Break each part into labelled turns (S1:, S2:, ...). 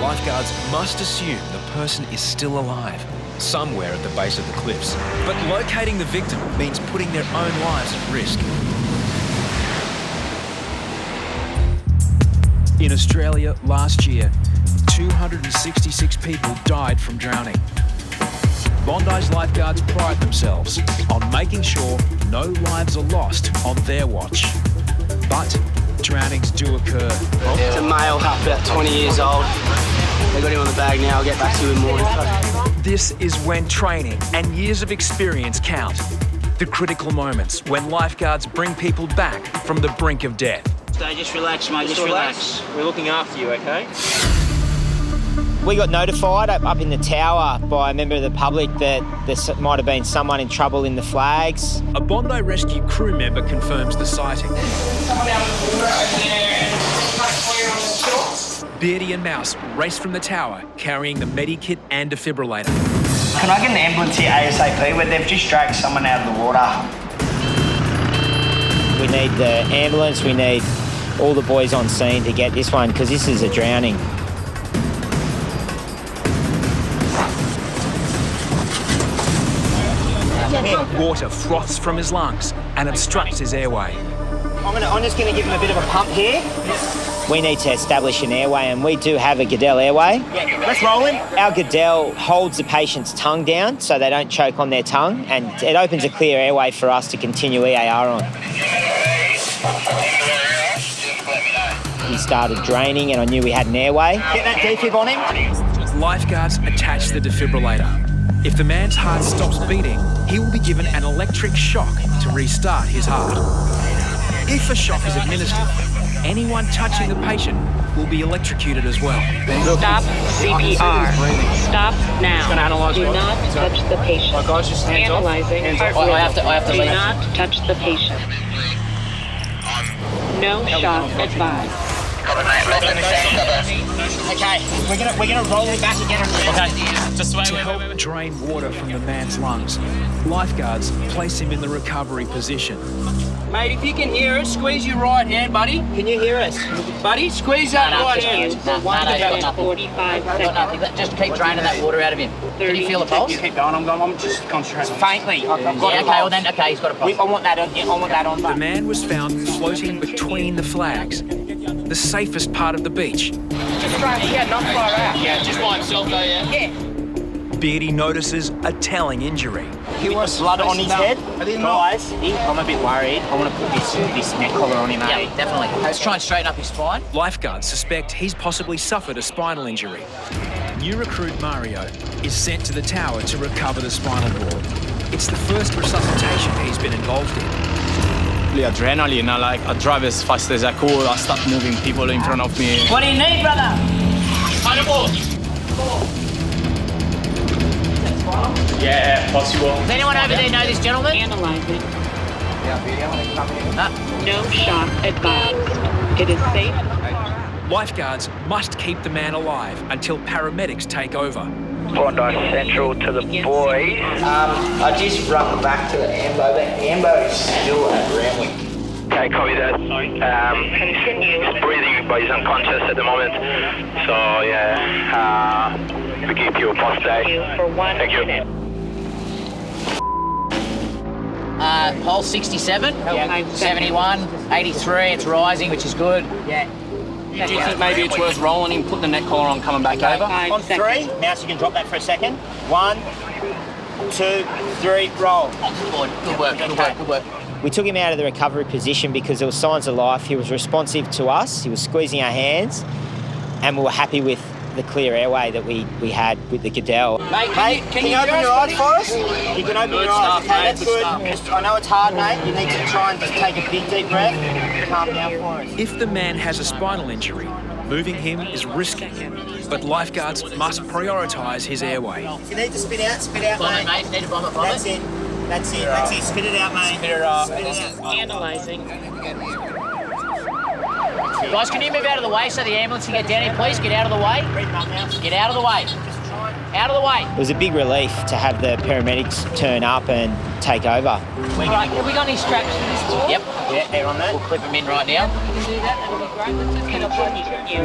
S1: Lifeguards must assume the person is still alive, somewhere at the base of the cliffs. But locating the victim means putting their own lives at risk. In Australia last year, 266 people died from drowning. Bondi's lifeguards pride themselves on making sure no lives are lost on their watch. But drownings do occur.
S2: It's a male, about 20 years old. They got him on the bag now. I'll get back to you in the morning.
S1: This is when training and years of experience count. The critical moments when lifeguards bring people back from the brink of death.
S2: Stay, just relax, mate, just relax. We're looking after you, okay?
S3: We got notified up in the tower by a member of the public that there might have been someone in trouble in the flags.
S1: A Bondi Rescue crew member confirms the sighting.
S4: Someone out of the water over there and clear on the shore.
S1: Beardy and Mouse race from the tower, carrying the medikit and defibrillator.
S5: Can I get an ambulance here ASAP where they've just dragged someone out of the water?
S3: We need the ambulance, we need all the boys on scene to get this one because this is a drowning.
S1: Water froths from his lungs and obstructs his airway.
S3: I'm just going to give him a bit of a pump here. We need to establish an airway, and we do have a Goodell airway.
S5: Yeah, let's roll him.
S3: Our Goodell holds the patient's tongue down so they don't choke on their tongue, and it opens a clear airway for us to continue EAR on. He started draining, and I knew we had an airway.
S5: Get that defib on him.
S1: Lifeguards attach the defibrillator. If the man's heart stops beating, he will be given an electric shock to restart his heart. If a shock is administered, anyone touching the patient will be electrocuted as well.
S6: Stop CPR. Stop now. Do not touch the patient.
S2: My guys, just hands
S6: Analyzing
S2: off.
S6: heart
S2: I have to
S6: rhythm. Do
S2: leave.
S6: not touch the patient. No shock advised.
S5: Okay, we're gonna roll it back again.
S1: Okay, to help drain water from the man's lungs, lifeguards place him in the recovery position.
S2: Mate, if you can hear us, squeeze your right hand, buddy. Can you hear us? Buddy, squeeze that right hand.
S6: No, 45 seconds.
S7: Just keep draining that water out of him. Can you feel the pulse?
S5: You keep going. I'm just concentrating.
S7: Faintly. Okay, he's got a pulse.
S5: I want that on. I want that on.
S1: The man was found floating between the flags, the safest part of the beach.
S2: Just try and get not far out. Yeah, just by himself though, yeah? Yeah.
S1: Beardy notices a telling injury.
S5: He was blood on his head. Guys, I'm a bit worried. I want to put this neck collar on him, mate.
S7: Yeah, definitely. Let's try and straighten up his spine.
S1: Lifeguards suspect he's possibly suffered a spinal injury. New recruit Mario is sent to the tower to recover the spinal cord. It's the first resuscitation he's been involved in.
S8: Adrenaline, I drive as fast as I could. I start moving people in front of me.
S5: What do you need, brother?
S8: Yeah, possible.
S7: Does anyone over there know this gentleman?
S6: Analyzing. No shock advised. It is safe.
S1: Lifeguards must keep the man alive until paramedics take over.
S9: Bondi Central to the boys.
S5: I just run back to the Ambo. The Ambo is still at Ramwick.
S9: Okay, copy that. He's breathing, but he's unconscious at the moment. So, yeah, we keep you posted.
S6: For 1
S9: Thank you.
S6: minute.
S7: Pulse 67,
S6: Yeah.
S7: 71, 83, it's rising, which is good.
S5: Yeah.
S2: Do you think maybe it's worth rolling him, put the neck collar on, coming back over?
S6: 5
S5: On
S6: seconds.
S5: 3, Mouse, you can drop that for a second. 1, 2, 3, roll.
S7: Good work, good work, good work.
S3: We took him out of the recovery position because there were signs of life. He was responsive to us. He was squeezing our hands, and we were happy with the clear airway that we had with the Goodell.
S2: Mate,
S5: Can you open your eyes for us? You can open your eyes. Okay, that's good. I know it's hard, mate. You need to try and just take a big, deep breath. Calm down for us.
S1: If the man has a spinal injury, moving him is risky, but lifeguards must prioritise his airway.
S5: If you need to spit out,
S7: Bomb it,
S5: mate.
S7: mate. Need to bomb it,
S5: That's it. That's it. That's it. Spit it out, mate. Spit it out.
S6: Analyzing.
S7: Guys, can you move out of the way so the ambulance can get down here, please? Get out of the way. Get out of the way. Out of the way.
S3: It was a big relief to have the paramedics turn up and take over.
S7: All right, have we got any straps for this tour? Yep.
S5: Yeah, they're on there.
S7: We'll clip them in right now.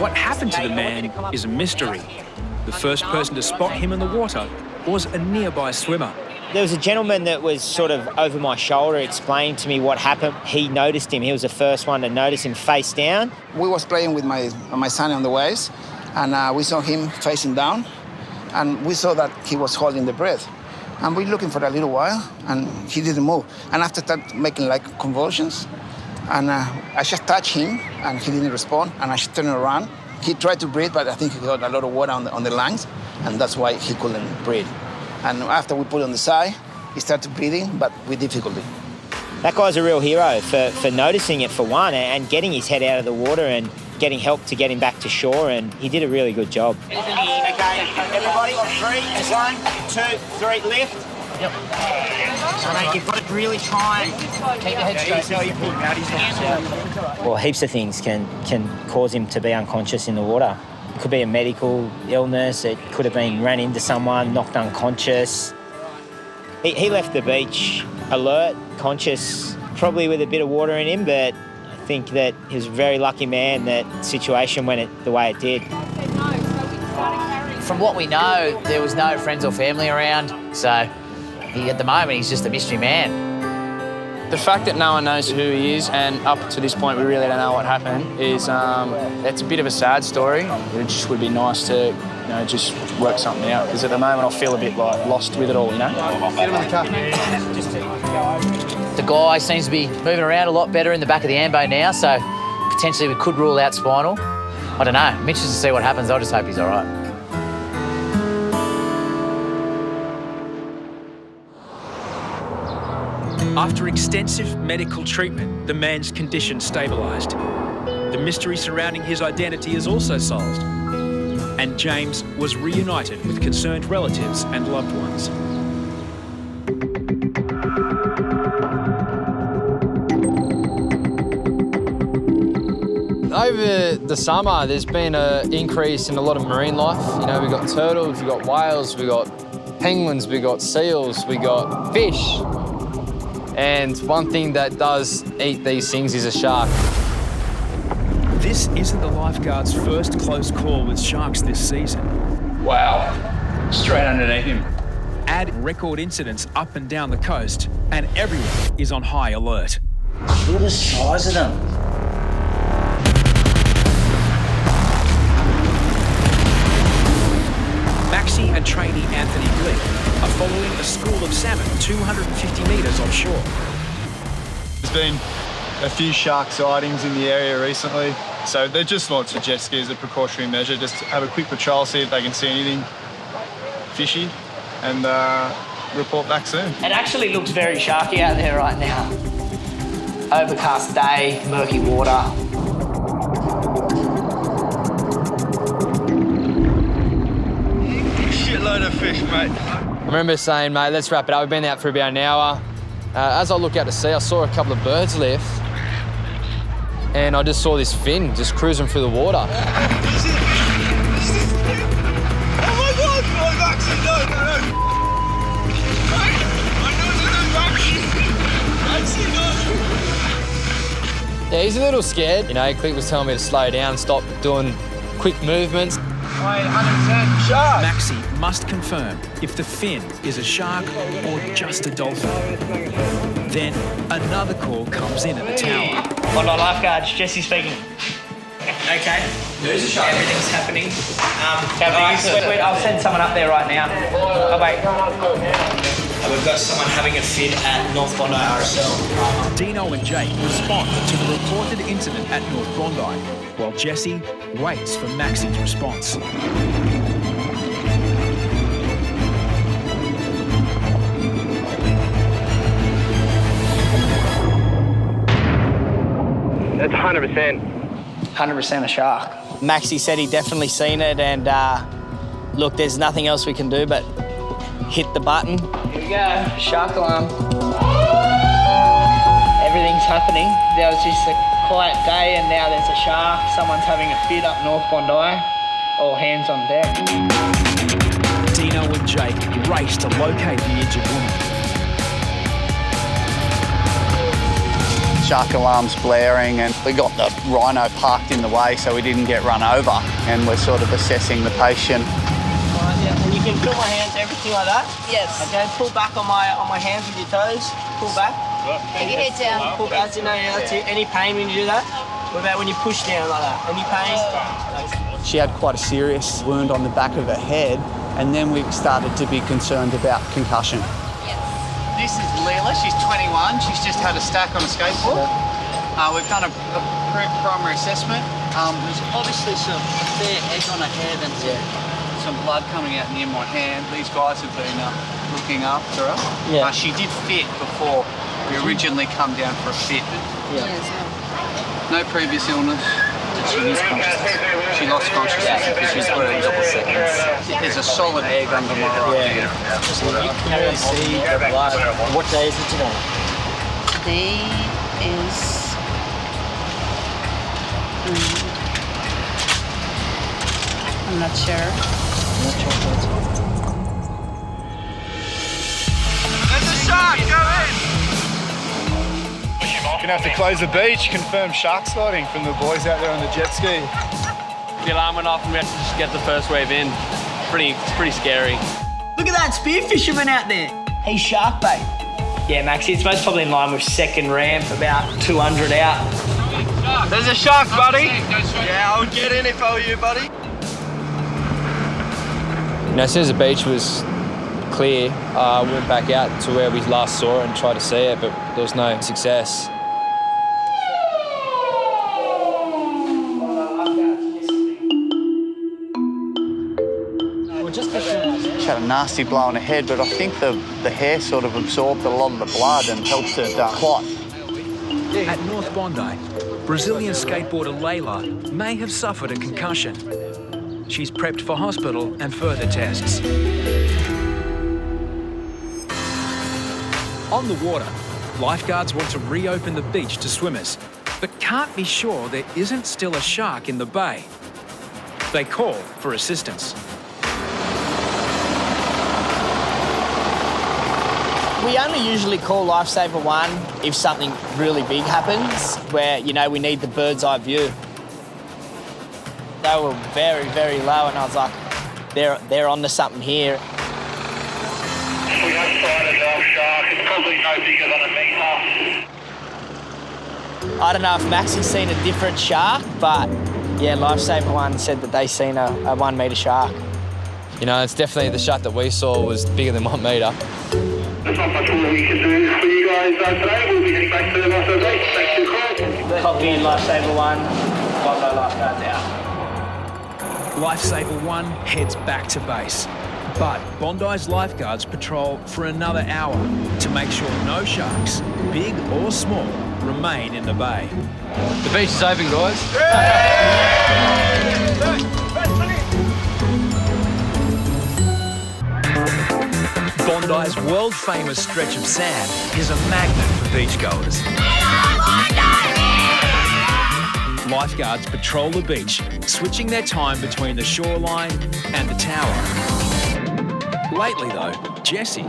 S1: What happened to the man is a mystery. The first person to spot him in the water was a nearby swimmer.
S3: There was a gentleman that was sort of over my shoulder explaining to me what happened. He noticed him. He was the first one to notice him face down.
S10: We was playing with my son on the waves, and we saw him facing down, and we saw that he was holding the breath. And we looking for a little while, and he didn't move. And after that, making like convulsions, and I just touched him, and he didn't respond, and I just turned around. He tried to breathe, but I think he got a lot of water on the lungs, and that's why he couldn't breathe. And after we put it on the side, he started breathing, but with difficulty.
S3: That guy's a real hero for noticing it, for one, and getting his head out of the water and getting help to get him back to shore, and he did a really good job.
S5: Okay, everybody on 3, 1, 2, 3, lift.
S7: Yep.
S5: So mate, you've got to really try and
S7: keep your head straight.
S3: Well, heaps of things can cause him to be unconscious in the water. It could be a medical illness, it could have been ran into someone, knocked unconscious. He left the beach alert, conscious, probably with a bit of water in him, but I think that he was a very lucky man that situation went the way it did.
S7: From what we know, there was no friends or family around, so at the moment he's just a mystery man.
S8: The fact that no one knows who he is, and up to this point we really don't know what happened, is it's a bit of a sad story. It just would be nice to, just work something out, because at the moment I feel a bit like lost with it all, Get him in the car.
S7: The guy seems to be moving around a lot better in the back of the ambo now, so potentially we could rule out spinal. I don't know. I'm interested to see what happens. I just hope he's all right.
S1: After extensive medical treatment, the man's condition stabilised. The mystery surrounding his identity is also solved. And James was reunited with concerned relatives and loved ones.
S11: Over the summer, there's been an increase in a lot of marine life. We've got turtles, we've got whales, we've got penguins, we've got seals, we've got fish. And one thing that does eat these things is a shark.
S1: This isn't the lifeguards' first close call with sharks this season.
S8: Wow, straight underneath him.
S1: Add record incidents up and down the coast, and everyone is on high alert.
S5: Look at the size of them.
S1: Maxi and trainee Anthony Glick are following a school of salmon 250 metres offshore.
S12: There's been a few shark sightings in the area recently, so they're just launched a jet ski as a precautionary measure, just to have a quick patrol, see if they can see anything fishy, and report back soon.
S2: It actually looks very sharky out there right now. Overcast day, murky water.
S12: Shitload of fish, mate.
S11: I remember saying, mate, let's wrap it up. We've been out for about an hour. As I look out to sea, I saw a couple of birds lift, and I just saw this fin just cruising through the water.
S12: Oh my God! Oh, Maxi, no. Maxi, no.
S11: Yeah, he's a little scared. Click was telling me to slow down, stop doing quick movements.
S12: 100% shark.
S1: Maxi must confirm if the fin is a shark or just a dolphin. Then another call comes in at the tower.
S2: Bondi Lifeguards, Jesse speaking. Okay.
S7: There's a shark.
S2: Everything's happening. Wait, I'll send someone up there right now. Oh, wait. We've got someone having a fit at North Bondi RSL.
S1: Deano and Jake respond to the reported incident at North Bondi, while Jesse waits for Maxi's response.
S9: That's 100%.
S2: 100% a shark. Maxi said he definitely seen it, and look, there's nothing else we can do but hit the button. Here we go, shark alarm. Everything's happening. There was just a quiet day, and now there's a shark. Someone's having a fit up North Bondi. All hands on deck.
S1: Deano and Jake race to locate the injured woman.
S13: Shark alarm's blaring and we got the rhino parked in the way so we didn't get run over, and we're sort of assessing the patient.
S2: Yeah, and you can feel my hands, everything like that? Yes. Okay, pull back on my hands with your toes. Pull back.
S14: Take your head down.
S2: Pull back. That's it. Any pain when you do that? What about when you push down like that? Any pain?
S13: She had quite a serious wound on the back of her head, and then we started to be concerned about concussion. This is Leela, she's 21, she's just had a stack on a skateboard. We've done a primary assessment. There's obviously some fair egg on her head and some blood coming out near my hand. These guys have been looking after her.
S2: Yeah.
S13: She did fit before we originally come down for a fit.
S2: Yeah.
S13: No previous illness. She lose consciousness. She lost consciousness because she's got a couple seconds. There's a solid egg under my right ear.
S2: So you can really see the blood. What day is it today?
S14: Today is... I'm not sure.
S12: There's a shark! Go in! Gonna have to close the beach, confirm shark sighting from the boys out there on the jet ski.
S15: The alarm went off and we had to just get the first wave in. Pretty scary.
S2: Look at that spear fisherman out there. He's shark bait. Yeah, Maxi, it's most probably in line with second ramp, about 200 out.
S12: There's a shark, buddy. Yeah, I'll get in if I were you, buddy.
S11: You know, as soon as the beach was clear, we went back out to where we last saw it and tried to see it, but there was no success.
S13: She had a nasty blow on her head, but I think the hair sort of absorbed a lot of the blood and helped it clot.
S1: At North Bondi, Brazilian skateboarder Layla may have suffered a concussion. She's prepped for hospital and further tests. On the water, lifeguards want to reopen the beach to swimmers, but can't be sure there isn't still a shark in the bay. They call for assistance.
S2: We only usually call Lifesaver 1 if something really big happens, where, you know, we need the bird's eye view. They were very, very low, and I was like, they're onto something here.
S9: We have sighted a shark. It's probably no bigger than a metre.
S2: I don't know if Maxi's seen a different shark, but yeah, Lifesaver 1 said that they seen a 1 metre shark.
S11: You know, it's definitely the shark that we saw was bigger than 1 metre.
S9: There's not much more we can do for you guys today. We'll be getting back to the Lifesaver Beach. Thanks for your call.
S2: Copy in Lifesaver 1, Bondi lifeguards out.
S1: Lifesaver 1 heads back to base. But Bondi's lifeguards patrol for another hour to make sure no sharks, big or small, remain in the bay.
S11: The beach is open, guys.
S1: Bondi's world-famous stretch of sand is a magnet for beachgoers. Lifeguards patrol the beach, switching their time between the shoreline and the tower. Lately, though, Jesse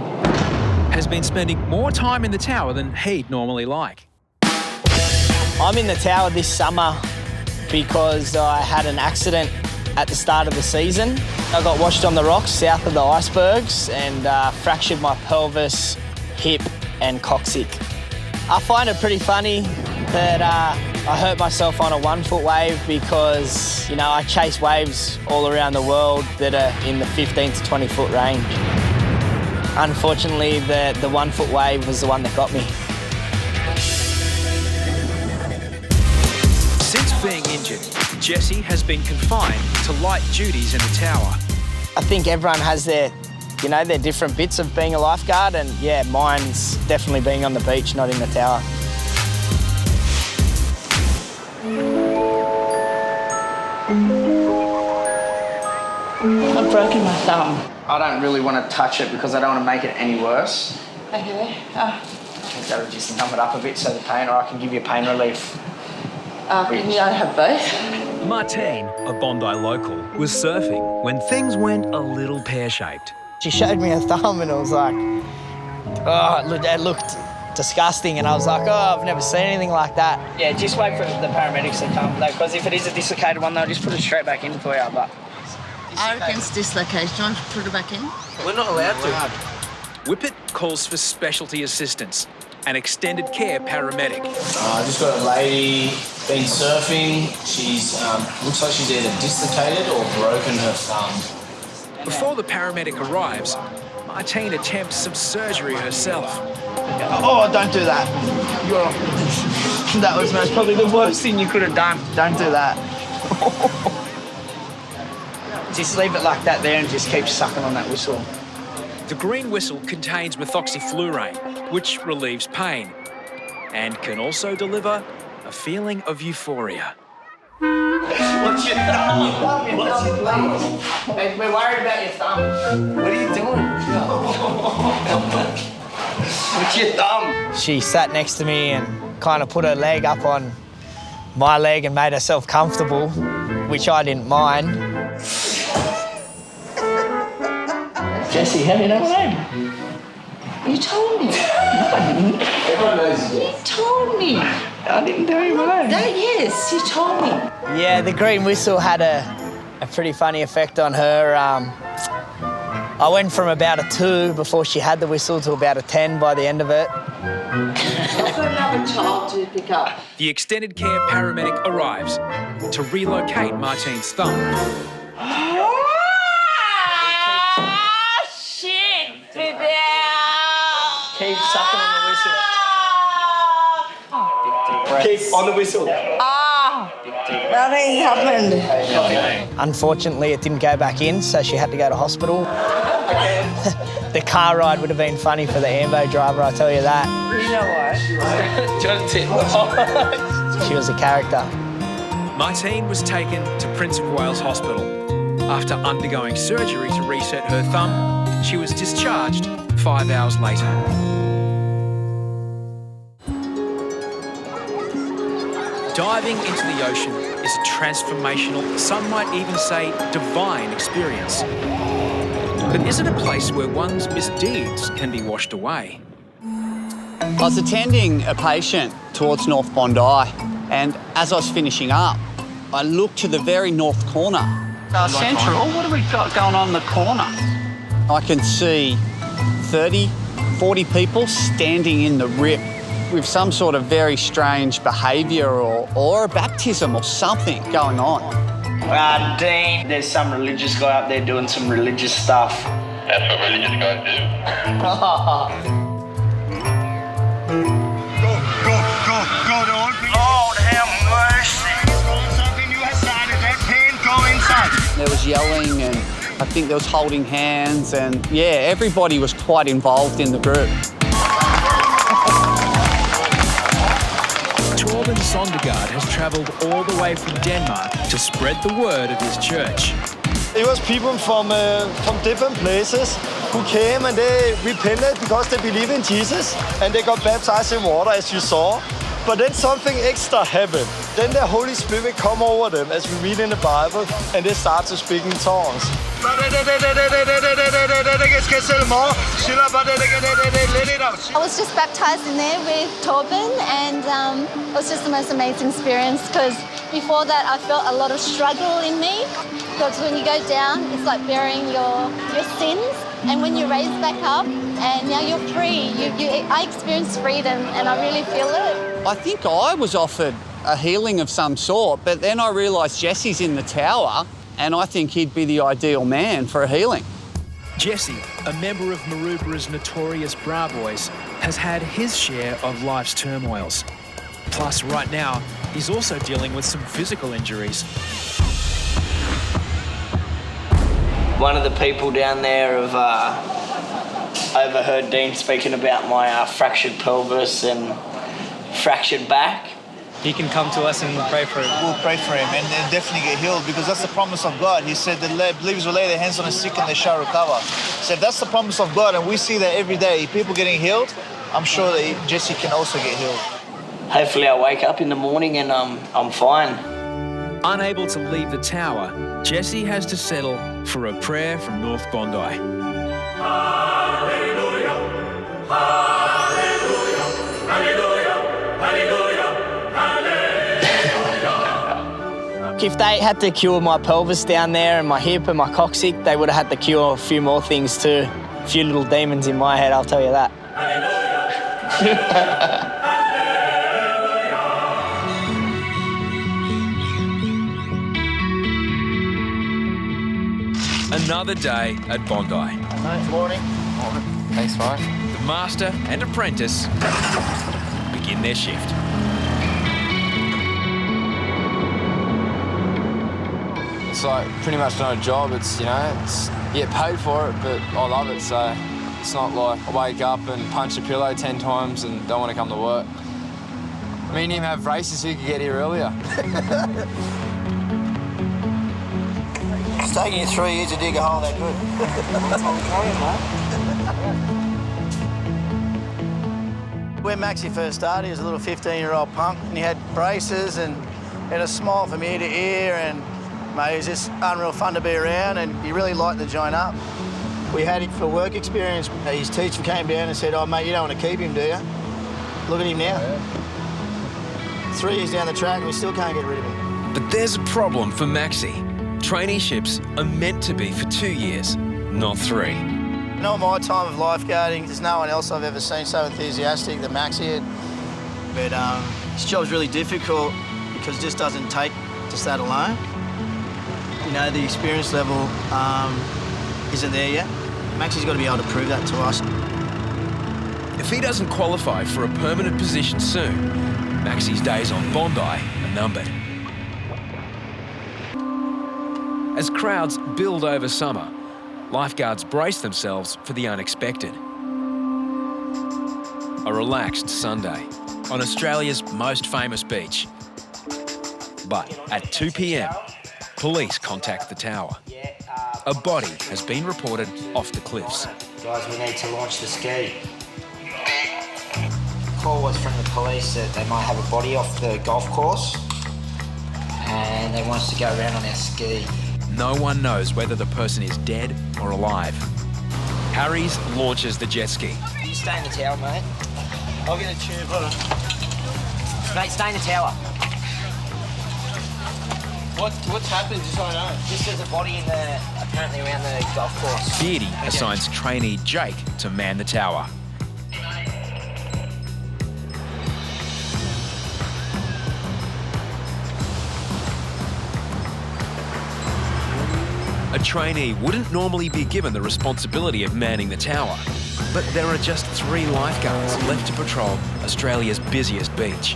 S1: has been spending more time in the tower than he'd normally like.
S2: I'm in the tower this summer because I had an accident at the start of the season. I got washed on the rocks south of the icebergs and fractured my pelvis, hip and coccyx. I find it pretty funny that I hurt myself on a 1 foot wave because, you know, I chase waves all around the world that are in the 15 to 20 foot range. Unfortunately, the 1 foot wave was the one that got me.
S1: Since being injured, Jesse has been confined to light duties in the tower.
S2: I think everyone has their different bits of being a lifeguard, and yeah, mine's definitely being on the beach, not in the tower.
S14: I've broken my thumb.
S2: I don't really want to touch it because I don't want to make it any worse.
S14: Okay.
S2: I think that'll just numb it up a bit so the pain, or I can give you pain relief.
S14: Can you have both?
S1: Martine, a Bondi local, was surfing when things went a little pear-shaped.
S2: She showed me her thumb and it was like, oh, it looked disgusting. And I was like, oh, I've never seen anything like that. Yeah, just wait for the paramedics to come, because if it is a dislocated one, they'll just put it straight back in for you. But
S14: I reckon it's dislocation. Do you want to put it back in?
S1: We're not allowed to. Whippet calls for specialty assistance, an extended care paramedic.
S16: I just got a lady been surfing. She's looks like she's either dislocated or broken her thumb.
S1: Before the paramedic arrives, Martine attempts some surgery herself.
S5: Oh, don't do that. That was probably the worst thing you could have done. Don't do that.
S2: just leave it like that there and just keep sucking on that whistle.
S1: The green whistle contains methoxyflurane, which relieves pain and can also deliver a feeling of euphoria.
S2: What's your thumb? What's your thumb? We're worried about your thumb. What are you doing? What's your thumb? She sat next to me and kind of put her leg up on my leg and made herself comfortable, which I didn't mind. Jessie, how do you know my name?
S14: You told me. No, I didn't.
S16: Everyone knows you.
S14: You told me.
S2: I didn't tell you my name.
S14: No, yes, you told me.
S2: Yeah, the green whistle had a pretty funny effect on her. I went from about a 2 before she had the whistle to about a 10 by the end of it.
S14: I've got another child to pick up.
S1: The extended care paramedic arrives to relocate Martine's thumb.
S14: Shit, baby.
S2: Keep sucking on the whistle.
S5: Keep on the whistle.
S14: Nothing happened.
S2: Unfortunately, it didn't go back in, so she had to go to hospital. The car ride would have been funny for the ambo driver, I tell you that.
S14: You know what?
S2: She was a character.
S1: Martine was taken to Prince of Wales Hospital. After undergoing surgery to reset her thumb, she was discharged 5 hours later. Diving into the ocean is a transformational, some might even say divine experience. But is it a place where one's misdeeds can be washed away?
S13: I was attending a patient towards North Bondi, and as I was finishing up, I looked to the very north corner.
S5: Central, what have we got going on in the corner?
S13: I can see 30, 40 people standing in the rip with some sort of very strange behaviour or a baptism or something going on.
S2: Dean, there's some religious guy up there doing some religious stuff.
S9: That's what religious guys do.
S5: Go, don't. Lord have mercy. Something you have started, that pain, go inside.
S13: There was yelling and I think there was holding hands and, yeah, everybody was quite involved in the group.
S1: Torben Sondergaard has travelled all the way from Denmark to spread the word of his church.
S12: It was people from different places who came and they repented because they believe in Jesus and they got baptized in water, as you saw. But then something extra happened. Then the Holy Spirit come over them, as we read in the Bible, and they start to speak in tongues.
S14: I
S17: was just baptised in there with Torben, and it was just the most amazing experience because before that I felt a lot of struggle in me. Because when you go down, it's like bearing your sins, and when you're raised back up and now you're free, I experienced freedom and I really feel it.
S13: I think I was offered a healing of some sort, but then I realised Jesse's in the tower and I think he'd be the ideal man for a healing.
S1: Jesse, a member of Marubara's notorious Bra Boys, has had his share of life's turmoils. Plus, right now, he's also dealing with some physical injuries.
S2: One of the people down there have overheard Dean speaking about my fractured pelvis and fractured back.
S18: He can come to us and pray for him.
S19: We'll pray for him and definitely get healed because that's the promise of God. He said the believers will lay their hands on the sick and they shall recover. So if that's the promise of God and we see that every day, people getting healed, I'm sure that Jesse can also get healed.
S2: Hopefully I wake up in the morning and I'm fine.
S1: Unable to leave the tower, Jesse has to settle for a prayer from North Bondi.
S2: If they had to cure my pelvis down there and my hip and my coccyx, they would have had to cure a few more things too. A few little demons in my head, I'll tell you that.
S1: Another day at Bondi.
S5: Good morning.
S11: Thanks, mate.
S1: The master and apprentice begin their shift.
S11: It's like pretty much not a job. It's, you get paid for it, but I love it. So it's not like I wake up and punch a pillow 10 times and don't want to come to work. Me and him have races who could get here earlier.
S5: It's taking you 3 years to dig a hole that good. When Maxi first started, he was a little 15-year-old punk, and he had braces and had a smile from ear to ear, and mate, it was just unreal fun to be around, and he really liked the joint up. We had him for work experience. His teacher came down and said, "Oh, mate, you don't want to keep him, do you?" Look at him now. 3 years down the track, and we still can't get rid of him.
S1: But there's a problem for Maxi. Traineeships are meant to be for 2 years, not 3.
S5: Not my time of lifeguarding. There's no one else I've ever seen so enthusiastic than Maxi. But this job's really difficult because it just doesn't take just that alone. The experience level isn't there yet. Maxi's got to be able to prove that to us.
S1: If he doesn't qualify for a permanent position soon, Maxi's days on Bondi are numbered. As crowds build over summer, lifeguards brace themselves for the unexpected. A relaxed Sunday on Australia's most famous beach. But at 2 p.m, police contact the tower. A body has been reported off the cliffs.
S3: Guys, we need to launch the ski. Call was from the police that they might have a body off the golf course and they want us to go around on our ski.
S1: No one knows whether the person is dead or alive. Harries launches the jet ski.
S3: You stay in the tower, mate.
S5: I'll get a tube, hold on.
S3: Mate, stay in the tower.
S5: What's happened, just so I know?
S3: Just there's a body apparently around the golf course.
S1: Reidy assigns trainee Jake to man the tower. A trainee wouldn't normally be given the responsibility of manning the tower, but there are just 3 lifeguards left to patrol Australia's busiest beach.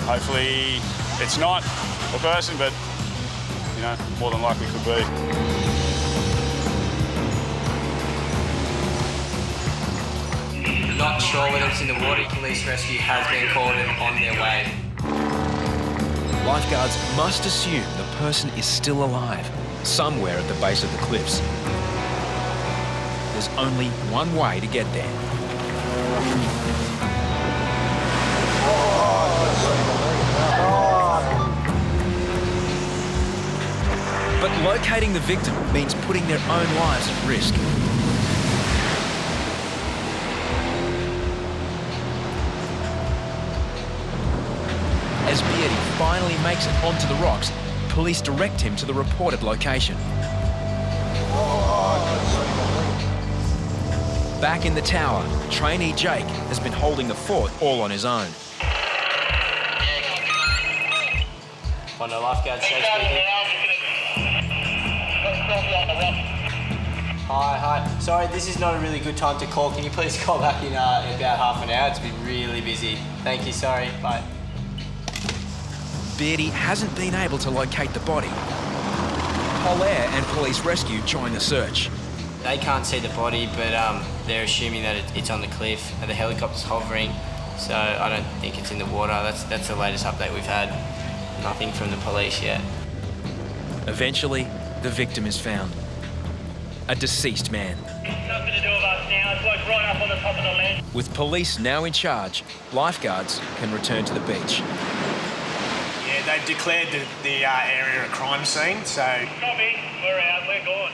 S20: Hopefully it's not a person, but more than likely could be.
S15: Not sure whether it's in the water. Police rescue has been called and on their way.
S1: Lifeguards must assume the person is still alive, somewhere at the base of the cliffs. There's only one way to get there. But locating the victim means putting their own lives at risk. As Reidy finally makes it onto the rocks, police direct him to the reported location. Back in the tower, trainee Jake has been holding the fort all on his own.
S15: On the lifeguard Jake speaking. Hi. Sorry, this is not a really good time to call. Can you please call back in about half an hour? It's been really busy. Thank you, sorry. Bye.
S1: Reidy hasn't been able to locate the body. Air and police rescue join the search.
S15: They can't see the body, but they're assuming that it's on the cliff. The helicopter's hovering, so I don't think it's in the water. That's the latest update we've had. Nothing from the police yet.
S1: Eventually, the victim is found. A deceased man.
S21: Nothing to do with us now. It's like right up on the top of the land.
S1: With police now in charge, lifeguards can return to the beach.
S21: Yeah, they've declared the area a crime scene, so... Copy. We're out. We're gone.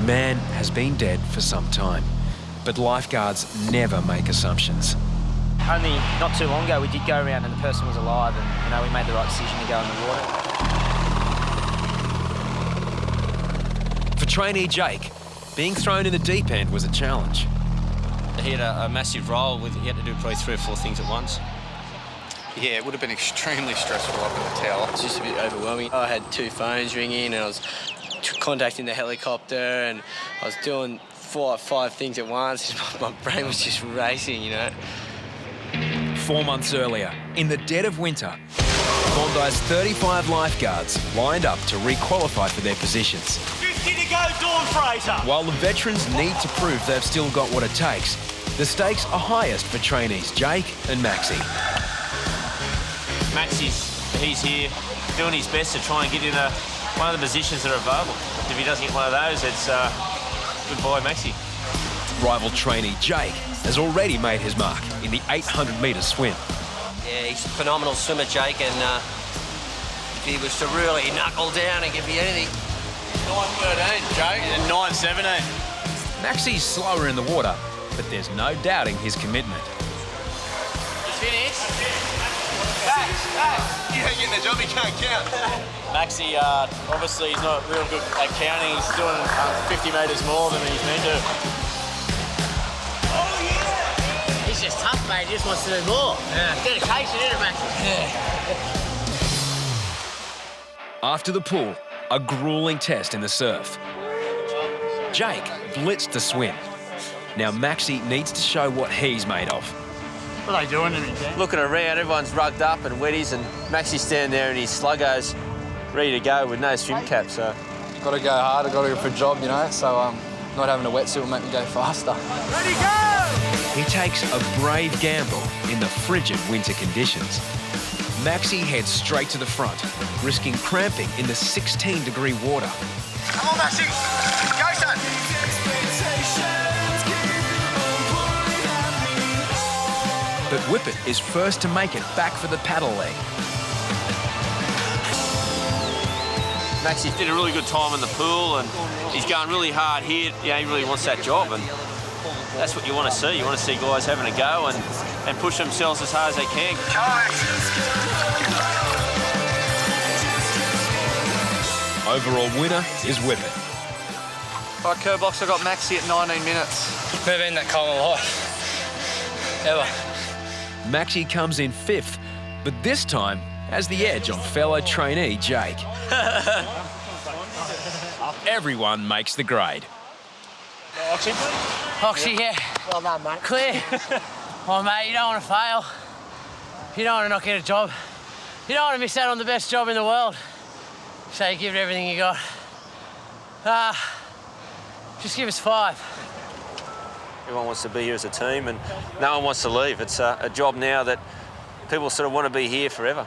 S1: man has been dead for some time, but lifeguards never make assumptions.
S3: Only not too long ago, we did go around and the person was alive, and we made the right decision to go in the water.
S1: For trainee Jake, being thrown in the deep end was a challenge.
S4: He had a massive role with, he had to do probably 3 or 4 things at once.
S22: Yeah, it would have been extremely stressful up in the tower.
S15: It's just a bit overwhelming. I had 2 phones ringing and I was contacting the helicopter and I was doing 4 or 5 things at once. My brain was just racing,
S1: 4 months earlier, in the dead of winter, Bondi's 35 lifeguards lined up to re-qualify for their positions.
S21: 50 to go, Dawn Fraser.
S1: While the veterans need to prove they've still got what it takes, the stakes are highest for trainees Jake and Maxi.
S23: He's here doing his best to try and get in one of the positions that are available. If he doesn't get one of those, it's goodbye, Maxi.
S1: Rival trainee Jake has already made his mark in the 800-metre swim.
S24: Yeah, he's a phenomenal swimmer, Jake, and if he was to really knuckle down and give me anything...
S23: 9:13, Jake, and 9:17.
S1: Maxi's slower in the water, but there's no doubting his commitment.
S23: He's finished.
S21: Max, you ain't getting the job, he can't count.
S23: Maxi, obviously, he's not real good at counting. He's doing 50 metres more than he's meant to.
S24: Oh, yeah! He's just tough, mate. He just wants to do more. Yeah. Dedication, isn't it, Maxi?
S1: Yeah. After the pool, a grueling test in the surf. Jake blitzed the swim. Now Maxi needs to show what he's made of.
S23: What are they doing to me, Dan?
S15: Looking around, everyone's rugged up and wetties, and Maxi's standing there in his sluggo's ready to go with no swim cap, so...
S11: Got to go hard, I've got to go for a job, so not having a wetsuit will make me go faster.
S21: Ready, go!
S1: He takes a brave gamble in the frigid winter conditions. Maxi heads straight to the front, risking cramping in the 16-degree water.
S21: Come on, Maxi! Go, son!
S1: But Whippet is first to make it back for the paddle leg.
S23: Maxi did a really good time in the pool and he's going really hard here. He really wants that job, and that's what you want to see. You want to see guys having a go and push themselves as hard as they can.
S1: Overall winner is Whippet.
S13: Right, Kerbox, I got Maxi at 19 minutes.
S18: Never been that calm in my life. Ever.
S1: Maxi comes in 5th, but this time has the edge on fellow trainee Jake. Everyone makes the grade.
S24: Oxy, yeah. Well done, mate. Clear. Oh, mate, you don't want to fail. You don't want to not get a job. You don't want to miss out on the best job in the world. So you give it everything you got. Just give us 5.
S23: Everyone wants to be here as a team and no one wants to leave. It's a job now that people sort of want to be here forever.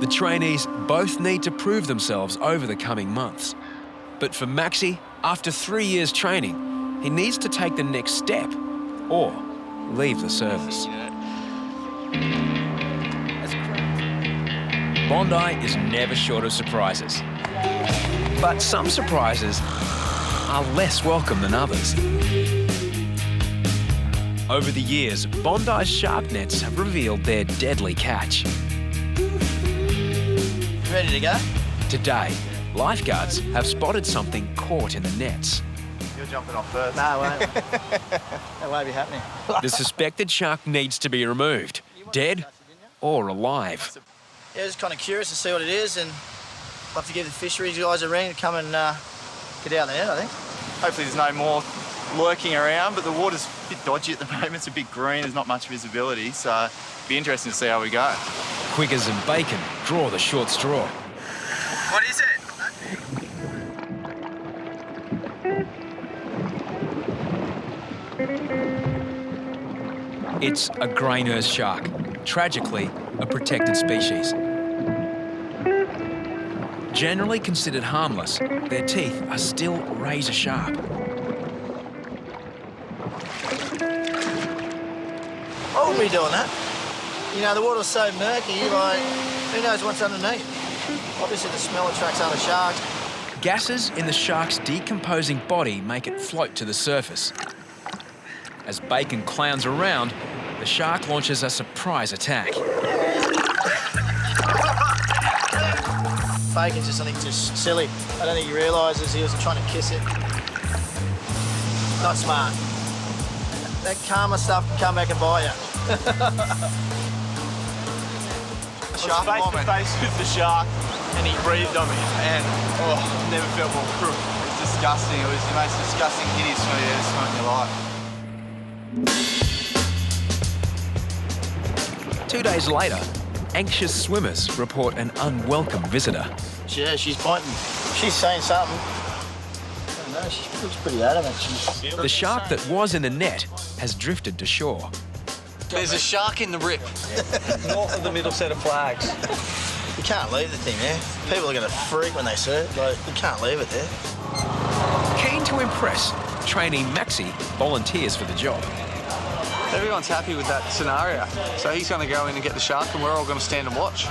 S1: The trainees both need to prove themselves over the coming months. But for Maxi, after 3 years training, he needs to take the next step or leave the service. Bondi is never short of surprises. But some surprises are less welcome than others. Over the years, Bondi's shark nets have revealed their deadly catch.
S2: Ready to go?
S1: Today, lifeguards have spotted something caught in the nets.
S19: You're jumping off first.
S2: No, I won't. That won't be happening.
S1: The suspected shark needs to be removed, dead or alive.
S2: Yeah, just kind of curious to see what it is, and I'll have to give the fisheries guys a ring to come and get out there, I think.
S12: Hopefully there's no more lurking around, but the water's a bit dodgy at the moment. It's a bit green, there's not much visibility, so it'll be interesting to see how we go.
S1: Quiggers and bacon draw the short straw.
S21: What is it?
S1: It's a grey nurse shark, tragically a protected species. Generally considered harmless, their teeth are still razor sharp.
S2: I wouldn't be doing that. You know, the water's so murky, like, who knows what's underneath? Obviously the smell attracts other sharks.
S1: Gases in the shark's decomposing body make it float to the surface. As Bacon clowns around, the shark launches a surprise attack.
S5: Bacon's just, I think, just silly. I don't think he realises he was trying to kiss it. Not smart. That karma stuff can come back and bite you.
S12: I was face to face with the shark and he breathed on me and never felt more crook. It was disgusting. It was the most disgusting hideous smell you ever smelled in your life.
S1: 2 days later, anxious swimmers report an unwelcome visitor.
S5: Yeah, she's biting. She's saying something. I don't know, she looks pretty adamant.
S1: The shark that was in the net has drifted to shore.
S13: There's a shark in the rip.
S5: North of the middle set of flags. You can't leave the thing there. People are going to freak when they see it. Like, you can't leave it there.
S1: Keen to impress, trainee Maxi volunteers for the job.
S13: Everyone's happy with that scenario. So he's going to go in and get the shark and we're all going to stand and watch.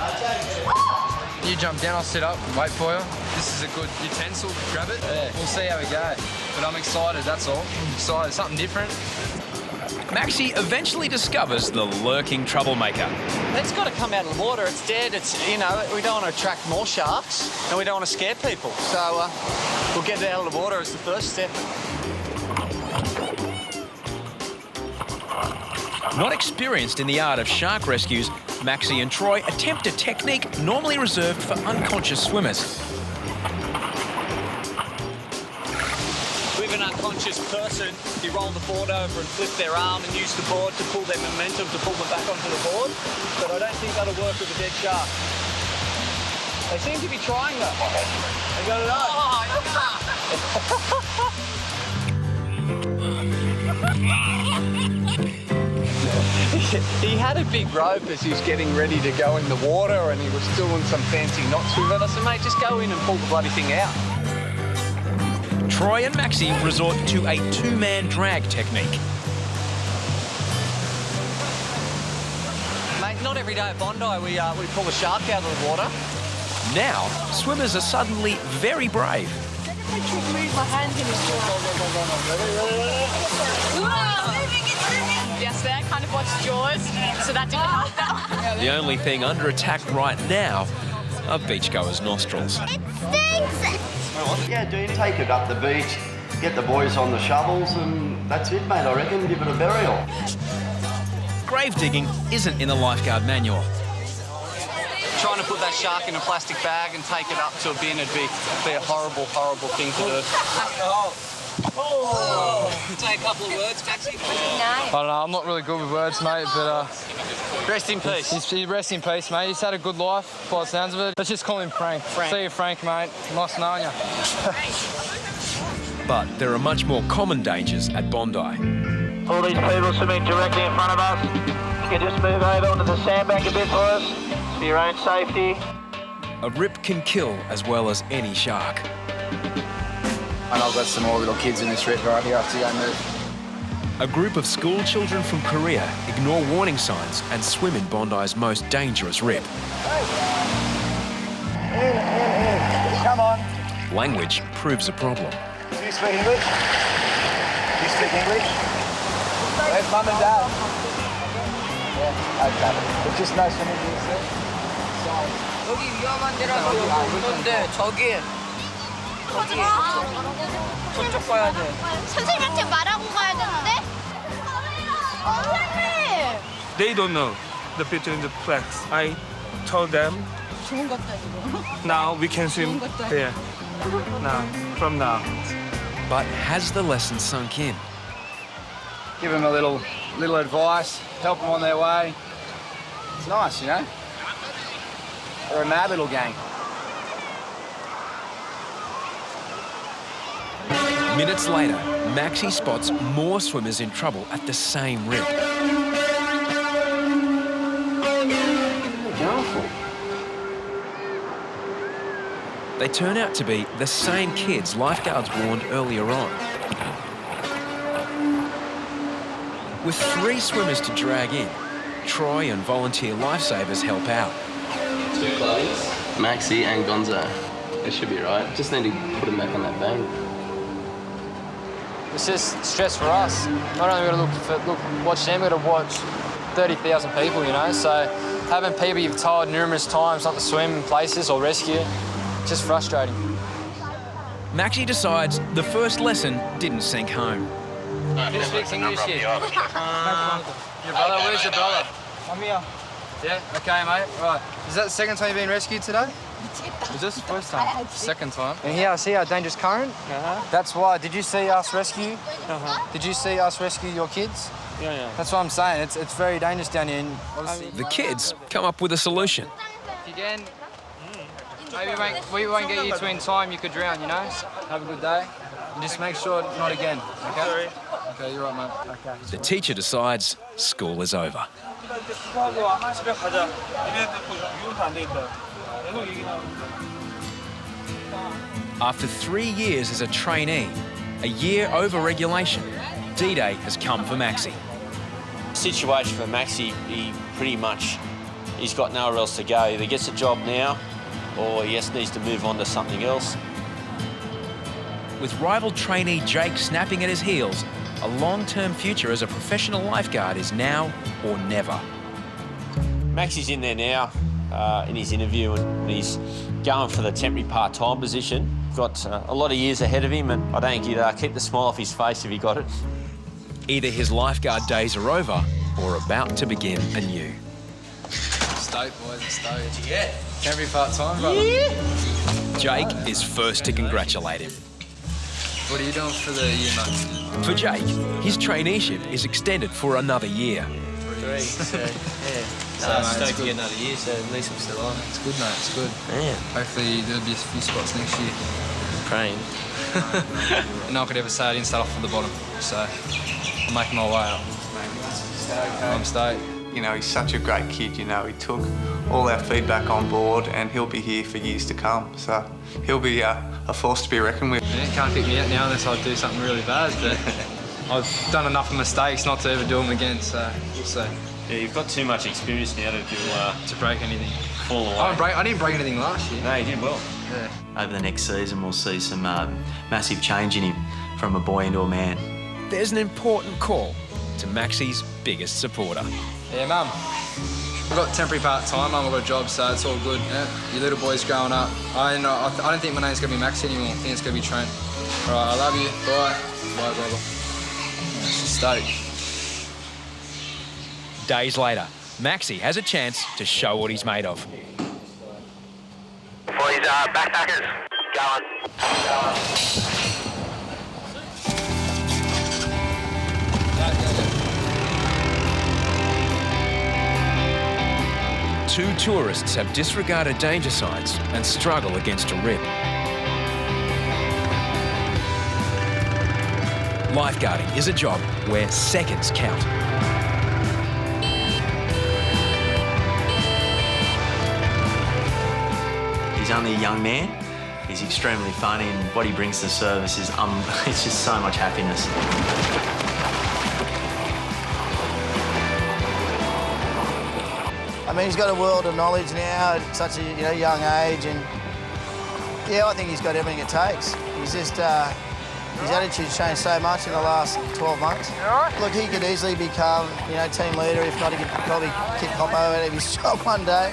S11: You jump down, I'll sit up and wait for you. This is a good utensil, grab it. Yeah. We'll see how we go. But I'm excited, that's all. I'm excited, something different.
S1: Maxi eventually discovers the lurking troublemaker.
S13: It's got to come out of the water. It's dead. It's, you know, we don't want to attract more sharks and we don't want to scare people. So we'll get it out of the water as the first step.
S1: Not experienced in the art of shark rescues, Maxi and Troy attempt a technique normally reserved for unconscious swimmers.
S13: With an unconscious person, you roll the board over and flip their arm and use the board to pull their momentum to pull them back onto the board. But I don't think that'll work with a dead shark. They seem to be trying though. They got it on. He had a big rope as he was getting ready to go in the water and he was doing some fancy knots with it. I said, mate, just go in and pull the bloody thing out.
S1: Troy and Maxi resort to a two-man drag technique.
S13: Mate, not every day at Bondi we pull a shark out of the water.
S1: Now, swimmers are suddenly very brave.
S6: Yesterday I kind of watched Jaws, so that didn't help that.
S1: The only thing under attack right now are beachgoers' nostrils.
S6: It stinks!
S7: Yeah, dude, take it up the beach, get the boys on the shovels, and that's it, mate, I reckon. Give it a burial.
S1: Grave digging isn't in the lifeguard manual.
S13: Trying to put that shark in a plastic bag and take it up to a bin would be a horrible, horrible thing to do. Say a couple of words, Maxi.
S11: I don't know, I'm not really good with words, mate, but...
S13: rest in peace.
S11: Rest in peace, mate. He's had a good life, by the sounds of it. Let's just call him Frank. See you, Frank, mate. Nice knowing you.
S1: But there are much more common dangers at Bondi.
S5: All these people swimming directly in front of us. You can just move over onto the sandbank a bit for us, for your own safety.
S1: A rip can kill as well as any shark.
S8: And I've got some more little kids in this rip right here. I have to go move.
S1: A group of school children from Korea ignore warning signs and swim in Bondi's most dangerous rip.
S19: Come on.
S1: Language proves a problem.
S19: Do you speak English? Do you speak English? Where's Mum and Dad? Yeah, okay. It's just no swimming here, sir.
S10: 여기 위험한 데라서 있는데 저기 저쪽 가야 돼.
S17: 선생님한테 말하고 가야 되는데? 선생님!
S25: They don't know the between the flags. I told them
S10: 좋은 것 같다 이거.
S25: now we can swim there. Now, from now.
S1: But has the lesson sunk in?
S8: Give them a little advice, help them on their way. It's nice, you know? They're a mad little gang.
S1: Minutes later, Maxi spots more swimmers in trouble at the same rip. They turn out to be the same kids lifeguards warned earlier on. With 3 swimmers to drag in, Troy and volunteer lifesavers help out.
S16: 2 clothes, Maxi and Gonzo. It should be right. Just need to put him back on that bank.
S11: It's just stress for us. Not only got to watch them, we've got to watch 30,000 people, you know. So having people you've told numerous times not to swim in places or rescue, just frustrating.
S1: Maxi decides the first lesson didn't sink home.
S11: Who speaks English here? Your brother? Where's your brother? I'm here. Yeah? Okay, mate. Right. Is that the second time you've been rescued today? Was this the first time? Second time. And here I see our dangerous current. That's why. Did you see us rescue? Did you see us rescue your kids? Yeah. That's what I'm saying. It's very dangerous down here. And obviously,
S1: The kids come up with a solution.
S11: if you can, maybe we won't get you to in time you could drown, you know? Have a good day. And just make sure not again, okay? Okay, you're right, mate. Okay.
S1: The teacher decides school is over. After 3 years as a trainee, a year over regulation, D-Day has come for Maxi.
S23: Situation for Maxi, he's got nowhere else to go. Either gets a job now or he just needs to move on to something else.
S1: With rival trainee Jake snapping at his heels, a long-term future as a professional lifeguard is now or never.
S23: Maxi's in there now in his interview and he's going for the temporary part-time position. Got a lot of years ahead of him and I don't think he'd keep the smile off his face if he got it.
S1: Either his lifeguard days are over or about to begin anew.
S11: Stoked, boys, stoked. Yeah. Temporary part-time, brother.
S1: Jake is first to congratulate him.
S11: What are you doing for the year, mate?
S1: For Jake, his traineeship is extended for another year.
S11: 3, so, yeah.
S23: Stoked to get another year, so at least I'm still on.
S11: It's good, mate, it's good.
S23: Yeah.
S11: Hopefully there'll be a few spots next year.
S23: Praying.
S11: No one could ever say I didn't start off from the bottom, so I'm making my way up. I'm stoked.
S3: You know, he's such a great kid, you know. He took all our feedback on board and he'll be here for years to come. So he'll be a force to be reckoned with.
S11: Yeah, can't kick me out now unless I do something really bad, but I've done enough of mistakes not to ever do them again, so we'll see.
S23: Yeah, you've got too much experience now
S11: to break anything.
S23: Fall away.
S11: I didn't break anything last year.
S23: No, you did well.
S11: Yeah.
S4: Over the next season, we'll see some massive change in him from a boy into a man.
S1: There's an important call to Maxi's biggest supporter.
S11: Yeah, Mum. I've got temporary part-time, Mum. I've got a job, so it's all good. Yeah. Your little boy's growing up. I don't think my name's going to be Maxi anymore. I think it's going to be Trent. All right, I love you. Bye. Bye, brother. Stoked.
S1: Days later, Maxi has a chance to show what he's made of.
S9: Boys, backpackers, going.
S1: 2 tourists have disregarded danger signs and struggle against a rip. Lifeguarding is a job where seconds count.
S4: He's only a young man. He's extremely funny and what he brings to the service is it's just so much happiness.
S5: I mean, he's got a world of knowledge now at such a young age, and yeah, I think he's got everything it takes. He's just his attitude's changed so much in the last 12 months. Look, he could easily become, team leader. If not, he could probably kick Hoppo out of his job one day.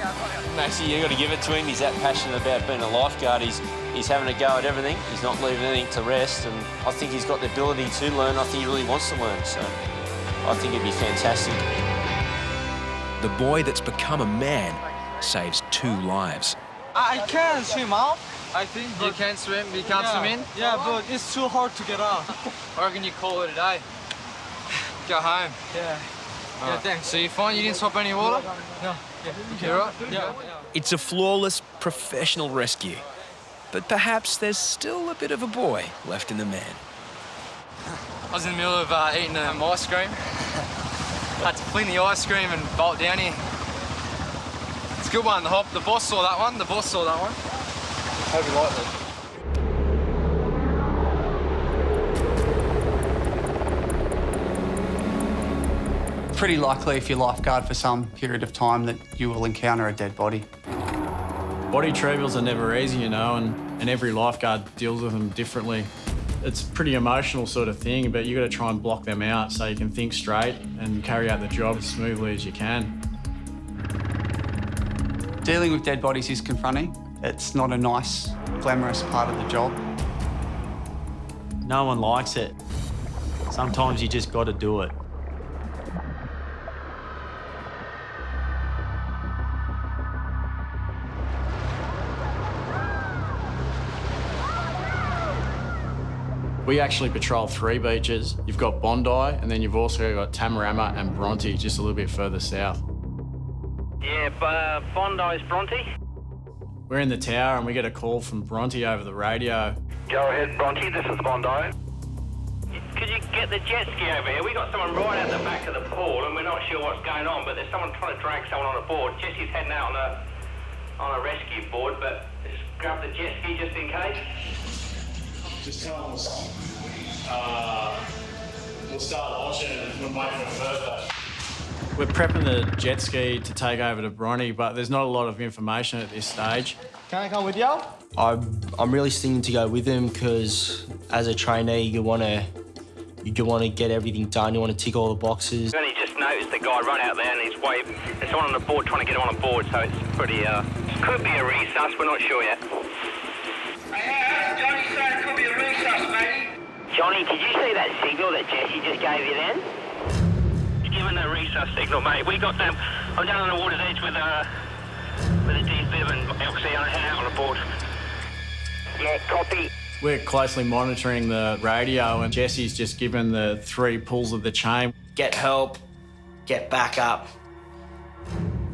S23: Maxi, you've got to give it to him. He's that passionate about being a lifeguard. He's having a go at everything. He's not leaving anything to rest, and I think he's got the ability to learn. I think he really wants to learn, so I think it'd be fantastic.
S1: The boy that's become a man saves 2 lives.
S14: I can swim out.
S11: I think you can swim, but you can't swim in?
S14: Yeah, but it's too hard to get out.
S11: I reckon you call it a day. Go home.
S14: Yeah.
S11: Yeah, thanks. So you fine? You didn't swap any water?
S14: No.
S11: You all right?
S14: Yeah.
S1: It's a flawless professional rescue, but perhaps there's still a bit of a boy left in the man.
S11: I was in the middle of eating ice cream. I had to clean the ice cream and bolt down here. It's a good one, the boss saw that one. Hope you like it.
S13: Pretty likely if you lifeguard for some period of time that you will encounter a dead body.
S15: Body retrievals are never easy, you know, and every lifeguard deals with them differently. It's a pretty emotional sort of thing, but you got to try and block them out so you can think straight and carry out the job as smoothly as you can.
S13: Dealing with dead bodies is confronting. It's not a nice, glamorous part of the job.
S4: No one likes it. Sometimes you just got to do it.
S15: We actually patrol 3 beaches. You've got Bondi, and then you've also got Tamarama and Bronte, just a little bit further south.
S9: Yeah, Bondi's Bronte.
S15: We're in the tower and we get a call from Bronte over the radio.
S9: Go ahead, Bronte, this is Bondi. Could you get the jet ski over here? We got someone right at the back of the pool and we're not sure what's going on, but there's someone trying to drag someone on a board. Jesse's heading out on a rescue board, but just grab the jet ski just in case.
S15: Just tell them we'll start launching and we'll wait for further. We're prepping the jet ski to take over to Bronte, but there's not a lot of information at this stage.
S19: Can I come with you?
S16: I'm really stinging to go with him because as a trainee, you want to get everything done. You want to tick all the boxes.
S9: And he just noticed the guy run out there and he's waving. There's someone on the board trying to get him on a board, so it's pretty, could be a resus, we're not sure yet. Johnny said it could be a resus, matey. Johnny, did you see that signal that Jesse just gave you then? Given a resus signal, mate. We got them. I'm down on the water's edge with a defib and Oxy on a board. Yeah, copy.
S15: We're closely monitoring the radio and Jesse's just given the 3 pulls of the chain.
S2: Get help, get back up,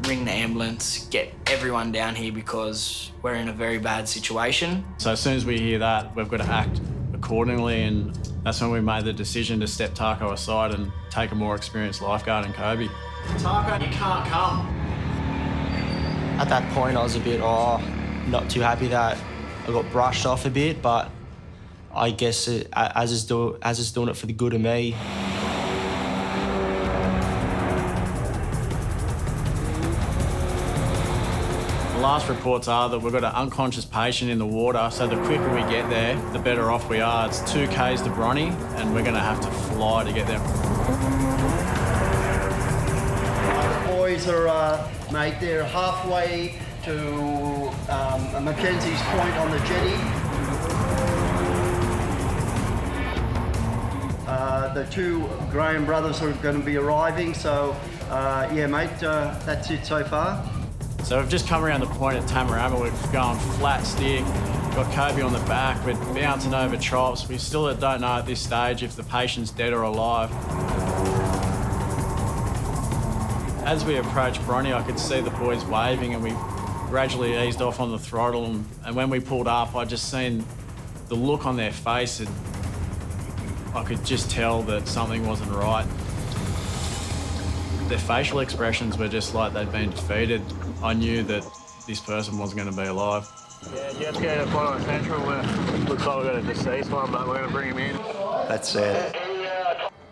S2: ring the ambulance, get everyone down here because we're in a very bad situation.
S15: So as soon as we hear that, we've got to act accordingly, and that's when we made the decision to step Taco aside and take a more experienced lifeguard in Kobe. Taco, you can't come.
S16: At that point, I was a bit, not too happy that I got brushed off a bit, but I guess as it's doing it for the good of me.
S15: The last reports are that we've got an unconscious patient in the water, so the quicker we get there, the better off we are. It's 2 Ks to Bronte, and we're going to have to fly to get there.
S7: The boys are, mate, they're halfway to Mackenzie's Point on the jetty. The 2 Graham brothers are going to be arriving, so yeah, mate, that's it so far.
S15: So we've just come around the point at Tamarama. We've gone flat stick, got Kobe on the back, we're bouncing over chops. We still don't know at this stage if the patient's dead or alive. As we approached Bronte, I could see the boys waving and we gradually eased off on the throttle. And when we pulled up, I just seen the look on their face and I could just tell that something wasn't right. Their facial expressions were just like they'd been defeated. I knew that this person wasn't going to be alive.
S21: Yeah, jet ski to Bondi Central. Looks like we've got a deceased one, but we're going to bring him in.
S7: That's sad.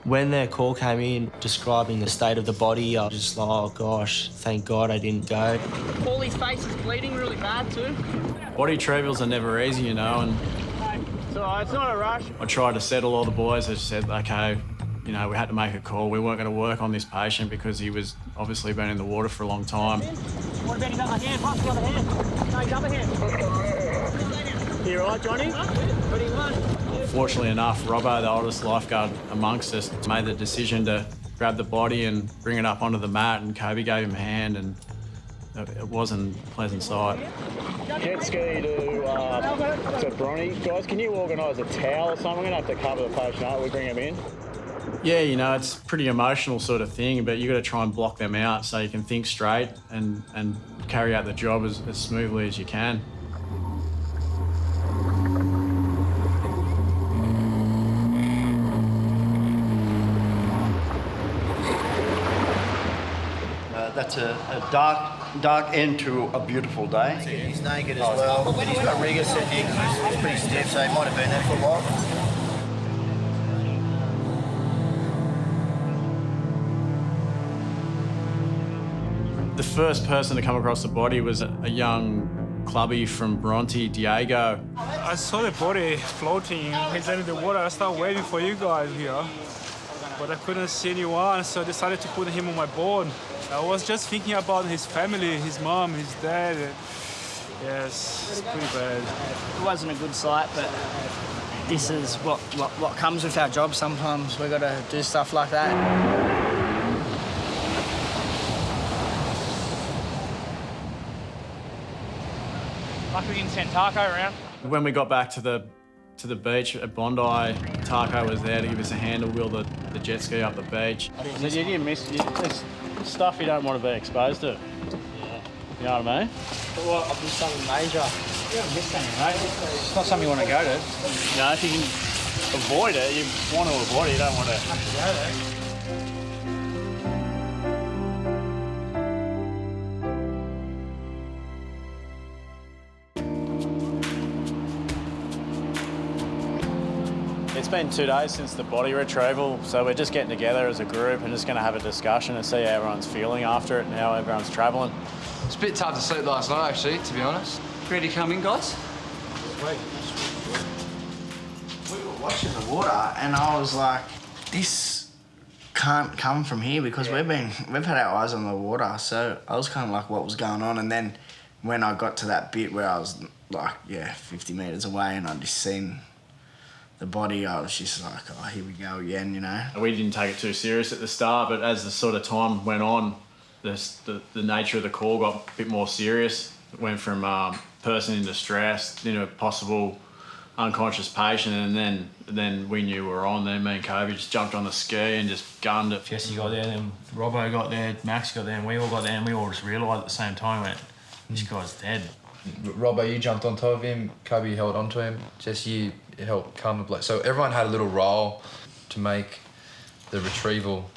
S16: When their call came in describing the state of the body, I was just like, oh gosh, thank God I didn't go.
S10: All his face is bleeding really bad too.
S15: Body retrievals are never easy, you know, and
S21: It's not a rush.
S15: I tried to settle all the boys. I just said, okay, you know, we had to make a call. We weren't going to work on this patient because he was obviously been in the water for a long time.
S10: What about his other hand? Pass the other hand. No, his other hand.
S21: You all right, Johnny?
S10: Pretty much.
S15: Fortunately enough, Robbo, the oldest lifeguard amongst us, made the decision to grab the body and bring it up onto the mat, and Kobe gave him a hand, and it wasn't a pleasant sight.
S21: Jet ski to Bronte. Guys, can you organise a towel or something? We're going to have to cover the patient up. We bring him in.
S15: Yeah, you know, it's a pretty emotional sort of thing, but you got to try and block them out so you can think straight and carry out the job as smoothly as you can.
S7: That's a dark end to a beautiful day.
S5: He's naked as well, but he's got rigor set in. He's pretty stiff, so he might have been there for a while.
S15: The first person to come across the body was a young clubby from Bronte, Diego.
S25: I saw the body floating. He's in the water. I started waiting for you guys here, but I couldn't see anyone, so I decided to put him on my board. I was just thinking about his family, his mom, his dad. Yes, it's pretty bad.
S2: It wasn't a good sight, but this is what comes with our job. Sometimes we've got to do stuff like that.
S10: Lucky we didn't send Taco around.
S15: When we got back to the beach at Bondi, Taco was there to give us a hand to wheel the jet ski up the beach.
S21: You didn't miss there's stuff you don't want to be exposed to. Yeah. You know what I mean?
S2: Well, I've done something major.
S21: You haven't missed anything, mate. It's not something you want to go to. You know, if you can avoid it, you want to avoid it, you don't want to go there. It's been 2 days since the body retrieval, so we're just getting together as a group and just going to have a discussion and see how everyone's feeling after it and how everyone's travelling.
S11: It's a bit tough to sleep last night, actually, to be honest.
S13: Ready to come in, guys?
S11: Wait.
S13: We were watching the water and I was like, this can't come from here because we've had our eyes on the water, so I was kind of like, what was going on? And then when I got to that bit where I was like, 50 metres away and I just seen the body, I was just like, oh, here we go again, you know.
S15: We didn't take it too serious at the start, but as the sort of time went on, the nature of the call got a bit more serious. It went from person in distress into a possible unconscious patient, and then we knew we were on there. Me and Kobe just jumped on the ski and just gunned it.
S12: Jesse got there, then Robbo got there, Maxi got there, and we all got there, and we all just realised at the same time, went, this guy's dead.
S11: Robbo, you jumped on top of him, Kobe held onto him, Jesse helped calm the blood. So everyone had a little role to make the retrieval,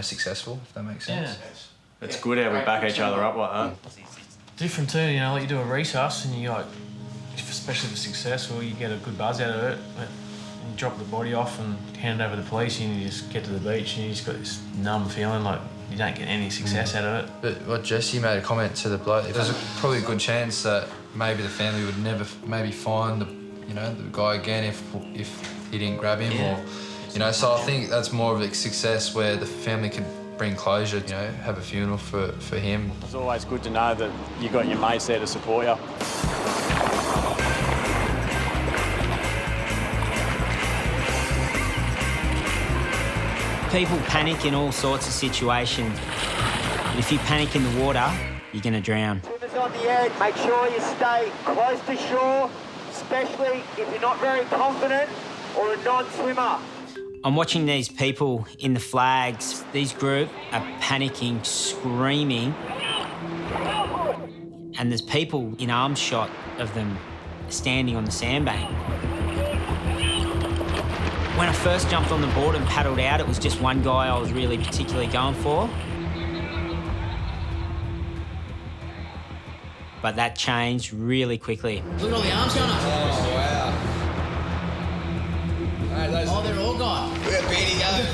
S11: successful, if that makes sense.
S15: Yeah. It's good how we back each other up like that.
S12: Different too, like you do a resus and you especially for successful, you get a good buzz out of it. But you drop the body off and hand it over to the police and you just get to the beach and you just got this numb feeling like you don't get any success out of it.
S11: But what Jesse made a comment to the bloke, there's probably a good chance that maybe the family would never maybe find the guy again if he didn't grab him or, so I think that's more of a success where the family can bring closure, have a funeral for him.
S21: It's always good to know that you've got your mates there to support you.
S2: People panic in all sorts of situations. If you panic in the water, you're going to drown.
S9: Swimmers on the edge, make sure you stay close to shore, especially if you're not very confident or a non-swimmer.
S2: I'm watching these people in the flags. These group are panicking, screaming, and there's people in arm shot of them standing on the sandbank. When I first jumped on the board and paddled out, it was just one guy I was really particularly going for. But that changed really quickly.
S10: Look at all the arms going up.
S11: Oh, wow.
S10: Oh, they're all gone.
S11: We got Beanie going.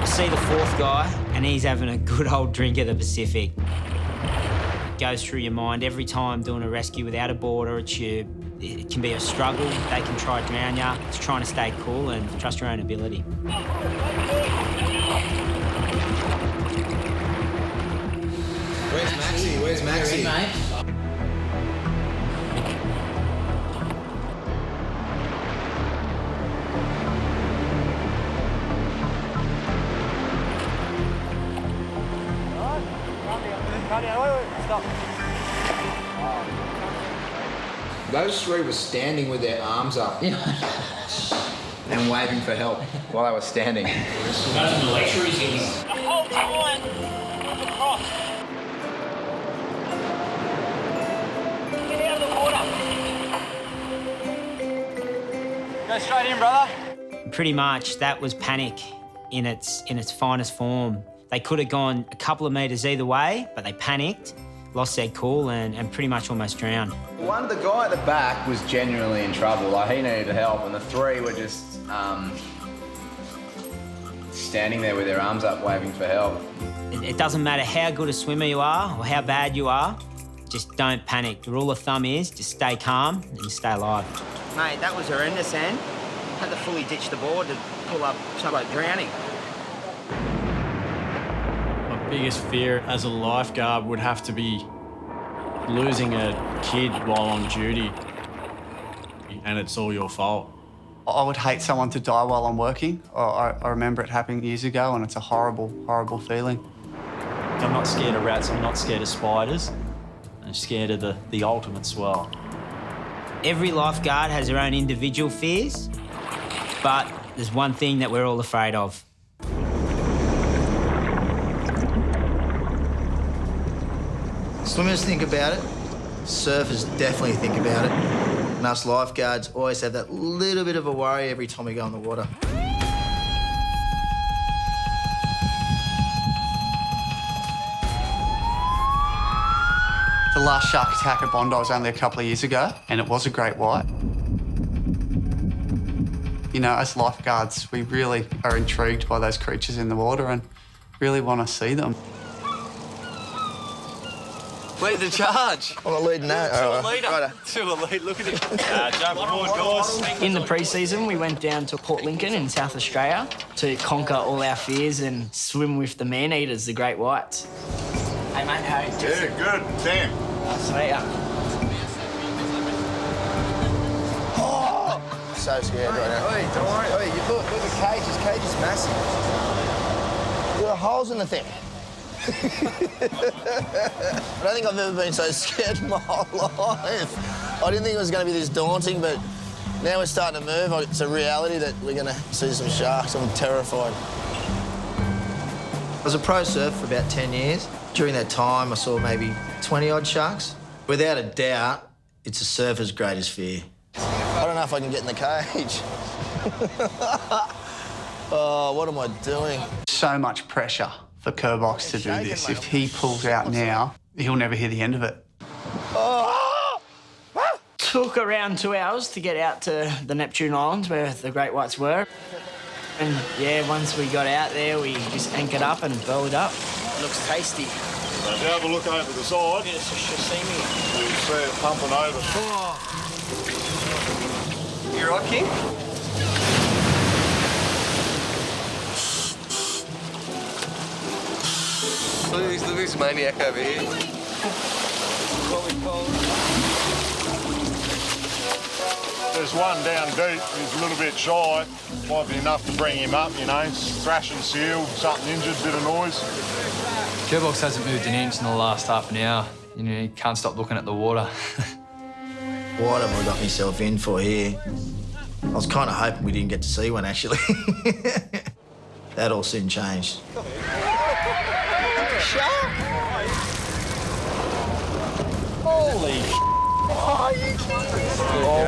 S2: I see the fourth guy, and he's having a good old drink of the Pacific. It goes through your mind every time doing a rescue without a board or a tube. It can be a struggle. They can try to drown you. It's trying to stay cool and trust your own ability.
S11: Where's Maxi? Where's Maxi?
S10: Mate.
S9: Stop.
S11: Those three were standing with their arms up and waving for help while they were standing.
S10: That's the lecture he's giving.
S9: The whole time, move across. Get out of the water.
S10: Go straight in, brother.
S2: Pretty much, that was panic in its finest form. They could have gone a couple of metres either way, but they panicked lost their cool and pretty much almost drowned.
S8: The guy at the back was genuinely in trouble. Like, he needed help, and the three were just standing there with their arms up, waving for help.
S2: It doesn't matter how good a swimmer you are or how bad you are, just don't panic. The rule of thumb is just stay calm and stay alive. Mate, that was horrendous, Anne. Had to fully ditch the board to pull up something like drowning.
S15: My biggest fear as a lifeguard would have to be losing a kid while on duty, and it's all your fault.
S13: I would hate someone to die while I'm working. I remember it happening years ago, and it's a horrible, horrible feeling.
S6: I'm not scared of rats, I'm not scared of spiders. I'm scared of the ultimate swell.
S2: Every lifeguard has their own individual fears, but there's one thing that we're all afraid of.
S5: Swimmers think about it, surfers definitely think about it, and us lifeguards always have that little bit of a worry every time we go in the water.
S13: The last shark attack at Bondi was only a couple of years ago, and it was a great white. You know, as lifeguards, we really are intrigued by those creatures in the water and really want to see them.
S8: Lead the charge.
S5: I'm a lead now.
S8: To a lead, look at him. Jump aboard, guys.
S2: In the pre-season, we went down to Port Lincoln in South Australia to conquer all our fears and swim with the man-eaters, the great whites. Hey, mate, how are you?
S18: Yeah, good. Sam.
S2: Nice to meet ya.
S5: Oh! So scared right now.
S8: Oi, don't worry. Oi, you look at the cage. This cage is massive.
S5: There are holes in the thing. I don't think I've ever been so scared in my whole life. I didn't think it was going to be this daunting, but now we're starting to move. It's a reality that we're going to see some sharks. I'm terrified. I was a pro surfer for about 10 years. During that time, I saw maybe 20-odd sharks. Without a doubt, it's a surfer's greatest fear. I don't know if I can get in the cage. Oh, what am I doing?
S13: So much pressure for Kerbox to do this. If he pulls out now, he'll never hear the end of it.
S5: Oh!
S2: Took around 2 hours to get out to the Neptune Islands where the great whites were. And yeah, once we got out there, we just anchored up and bellied up. It looks tasty.
S18: If you have a look over the side,
S2: Bit of sashimi.
S18: you'll see it pumping over.
S2: Oh.
S8: You right, King? Look at this maniac over here.
S18: There's one down deep, he's a little bit shy. Might be enough to bring him up, you know. Thrash and seal, something injured, bit of noise.
S11: Kerbox hasn't moved an inch in the last half an hour. You know, he can't stop looking at the water.
S5: What have I got myself in for here? I was kind of hoping we didn't get to see one, actually. That all soon changed.
S10: Shark! Holy
S5: Oh, you kidding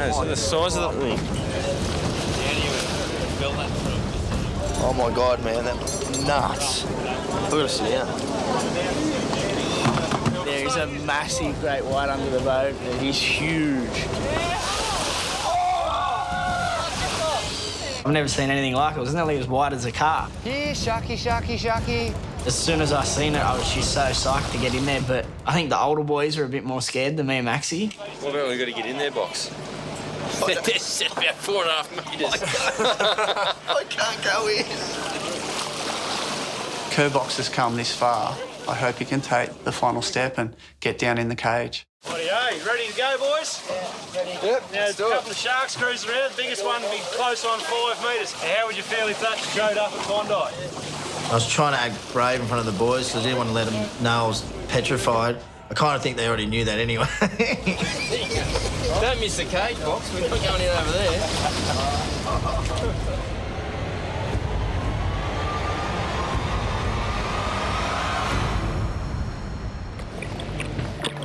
S5: me?
S23: So the size of the thing.
S5: Oh my God, man, that was nuts. Look at us now.
S2: There is a massive great white under the boat. He's huge. I've never seen anything like it. It was nearly as wide as a car.
S10: Here, sharky, sharky, sharky.
S2: As soon as I seen it, I was just so psyched to get in there, but I think the older boys were a bit more scared than me and Maxi.
S23: What about we got to get in there, box? It's about 4.5 metres.
S5: I can't go in.
S13: Kerbox has come this far. I hope he can take the final step and get down in the cage.
S12: Rightio, you ready to go, boys?
S10: Yeah, ready.
S12: Yep. Now, there's a couple of sharks cruising around. The biggest one will be close on 5 metres. How would you feel if that showed up at Bondi?
S5: I was trying to act brave in front of the boys because I didn't want to let them know I was petrified. I kind of think they already knew that anyway.
S23: Don't miss the cage, box. We're not going in over there.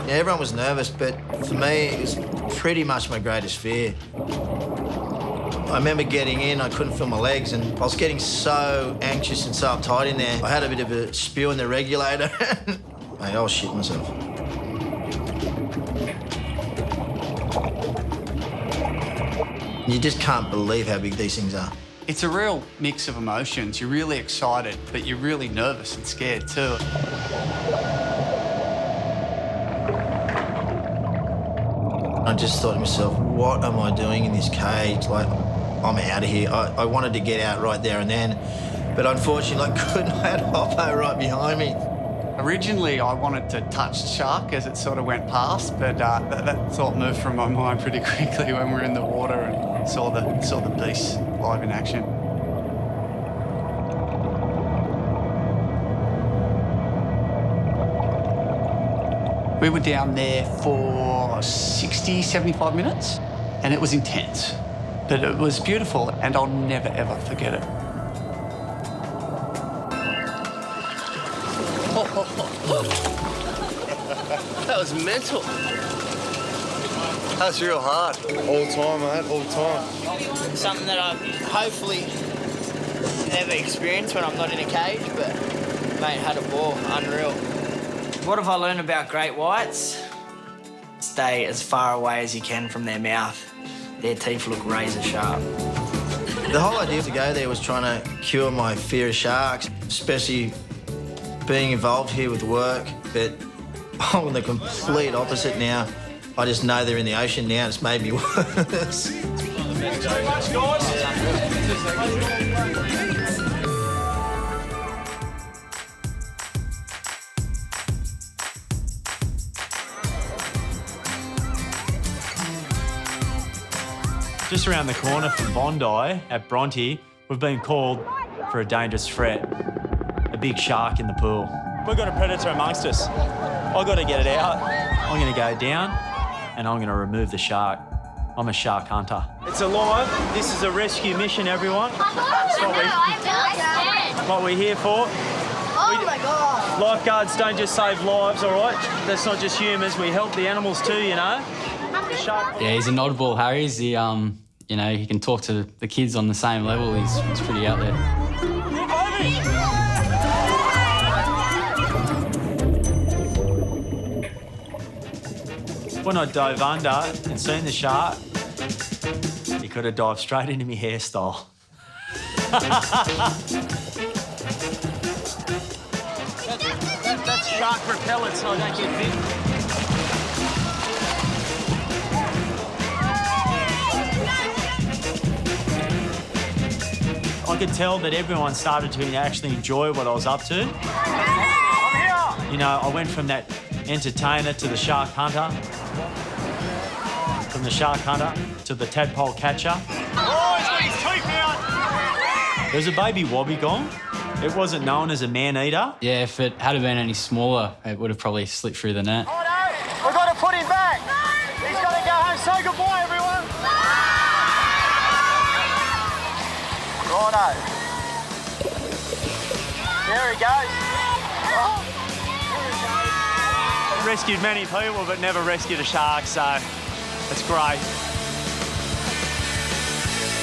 S5: Yeah, everyone was nervous, but for me, it was pretty much my greatest fear. I remember getting in, I couldn't feel my legs, and I was getting so anxious and so uptight in there. I had a bit of a spew in the regulator. Mate, I was shitting myself. You just can't believe how big these things are.
S13: It's a real mix of emotions. You're really excited, but you're really nervous and scared too.
S5: I just thought to myself, what am I doing in this cage? Like, I'm out of here. I wanted to get out right there and then, but unfortunately I couldn't. I had Hoppo right behind me.
S13: Originally, I wanted to touch the shark as it sort of went past, but that thought moved from my mind pretty quickly when we were in the water and saw the beast live in action. We were down there for 60, 75 minutes, and it was intense, but it was beautiful, and I'll never, ever forget it.
S3: That was mental. That's real hard. All the time, mate, all the time.
S2: Something that I hopefully never experience when I'm not in a cage, but mate, had a ball, unreal. What have I learned about great whites? Stay as far away as you can from their mouth. Their teeth look razor sharp.
S5: The whole idea to go there was trying to cure my fear of sharks, especially being involved here with work, but I'm the complete opposite now. I just know they're in the ocean now, and it's made me worse.
S6: Just around the corner from Bondi, at Bondi, we've been called for a dangerous threat. A big shark in the pool. We've got a predator amongst us. I've got to get it out. I'm going to go down and I'm going to remove the shark. I'm a shark hunter. It's alive. This is a rescue mission, everyone. That's what we're here for.
S10: Oh my God.
S6: Lifeguards don't just save lives, all right? That's not just humans. We help the animals too, you know? The shark.
S17: Yeah, he's an oddball, Harries. He, you know, he can talk to the kids on the same level. He's pretty out there.
S6: When I dove under and seen the shark, he could have dived straight into my hairstyle.
S10: That's shark repellent, so I don't get bit.
S6: I could tell that everyone started to actually enjoy what I was up to. You know, I went from that entertainer to the shark hunter, from the shark hunter to the tadpole catcher.
S10: Oh, he's got his teeth out!
S6: There was a baby wobbegong. It wasn't known as a man-eater.
S17: Yeah, if it had been any smaller, it would have probably slipped through the net.
S10: Oh no, we've got to put him back. He's got to go home. Say goodbye, everyone. Righto. There he goes. Oh.
S6: Rescued many people, but never rescued a shark, so it's great.